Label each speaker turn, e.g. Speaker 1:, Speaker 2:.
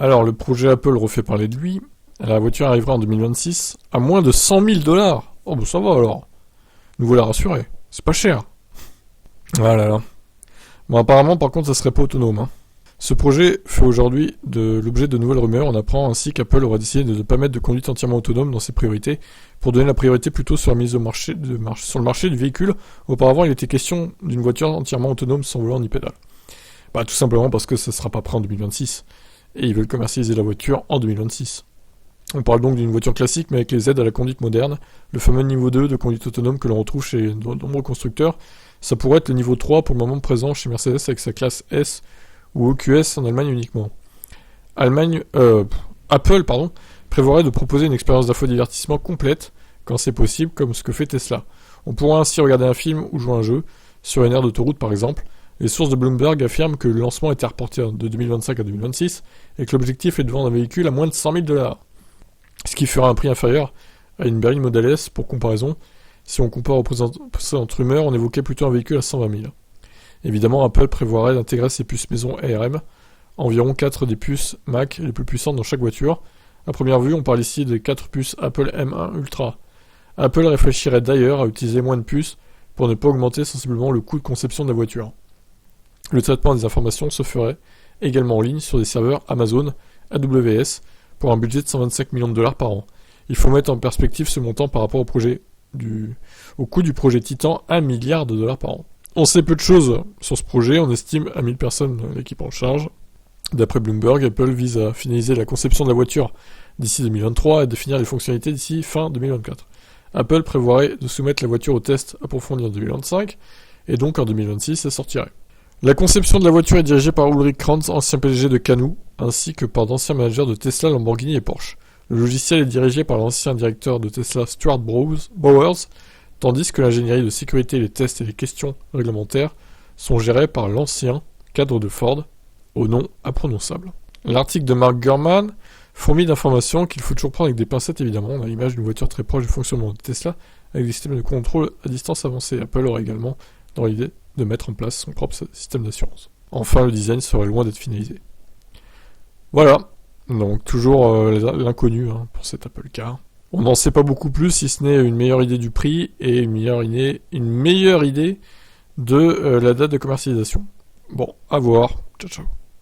Speaker 1: Alors, le projet Apple refait parler de lui. La voiture arrivera en 2026 à moins de 100 000 $. Oh, bah ça va alors. Nous voilà rassurés. C'est pas cher. Ah là là. Bon, apparemment, par contre, ça serait pas autonome. Hein. Ce projet fait aujourd'hui l'objet de nouvelles rumeurs. On apprend ainsi qu'Apple aura décidé de ne pas mettre de conduite entièrement autonome dans ses priorités, pour donner la priorité plutôt sur la mise sur le marché du véhicule. Auparavant, il était question d'une voiture entièrement autonome sans volant ni pédale. Bah, tout simplement parce que ça ne sera pas prêt en 2026. Et ils veulent commercialiser la voiture en 2026. On parle donc d'une voiture classique, mais avec les aides à la conduite moderne, le fameux niveau 2 de conduite autonome que l'on retrouve chez de nombreux constructeurs. Ça pourrait être le niveau 3 pour le moment présent chez Mercedes avec sa classe S ou EQS en Allemagne uniquement. Apple prévoirait de proposer une expérience d'infodivertissement complète quand c'est possible, comme ce que fait Tesla. On pourra ainsi regarder un film ou jouer à un jeu, sur une aire d'autoroute par exemple. Les sources de Bloomberg affirment que le lancement était reporté de 2025 à 2026 et que l'objectif est de vendre un véhicule à moins de 100 000 $. Ce qui fera un prix inférieur à une berline Model S pour comparaison. Si on compare aux précédentes rumeurs, on évoquait plutôt un véhicule à 120 000. Évidemment, Apple prévoirait d'intégrer ses puces maison ARM, environ 4 des puces Mac les plus puissantes dans chaque voiture. À première vue, on parle ici des 4 puces Apple M1 Ultra. Apple réfléchirait d'ailleurs à utiliser moins de puces pour ne pas augmenter sensiblement le coût de conception de la voiture. Le traitement des informations se ferait également en ligne sur des serveurs Amazon AWS pour un budget de 125 millions de $ par an. Il faut mettre en perspective ce montant par rapport au coût du projet Titan, 1 milliard de $ par an. On sait peu de choses sur ce projet, on estime à 1000 personnes l'équipe en charge. D'après Bloomberg, Apple vise à finaliser la conception de la voiture d'ici 2023 et définir les fonctionnalités d'ici fin 2024. Apple prévoirait de soumettre la voiture au test approfondi en 2025 et donc en 2026 elle sortirait. La conception de la voiture est dirigée par Ulrich Kranz, ancien PDG de Canoo, ainsi que par d'anciens managers de Tesla, Lamborghini et Porsche. Le logiciel est dirigé par l'ancien directeur de Tesla Stuart Bowers, tandis que l'ingénierie de sécurité, les tests et les questions réglementaires sont gérés par l'ancien cadre de Ford, au nom imprononçable. L'article de Mark Gurman fourmille d'informations qu'il faut toujours prendre avec des pincettes évidemment. On a l'image d'une voiture très proche du fonctionnement de Tesla, avec des systèmes de contrôle à distance avancés. Apple aurait également dans l'idée de mettre en place son propre système d'assurance. Enfin, le design serait loin d'être finalisé. Voilà, donc toujours l'inconnu pour cet Apple Car. On n'en sait pas beaucoup plus, si ce n'est une meilleure idée du prix et une meilleure idée de la date de commercialisation. Bon, à voir. Ciao, ciao.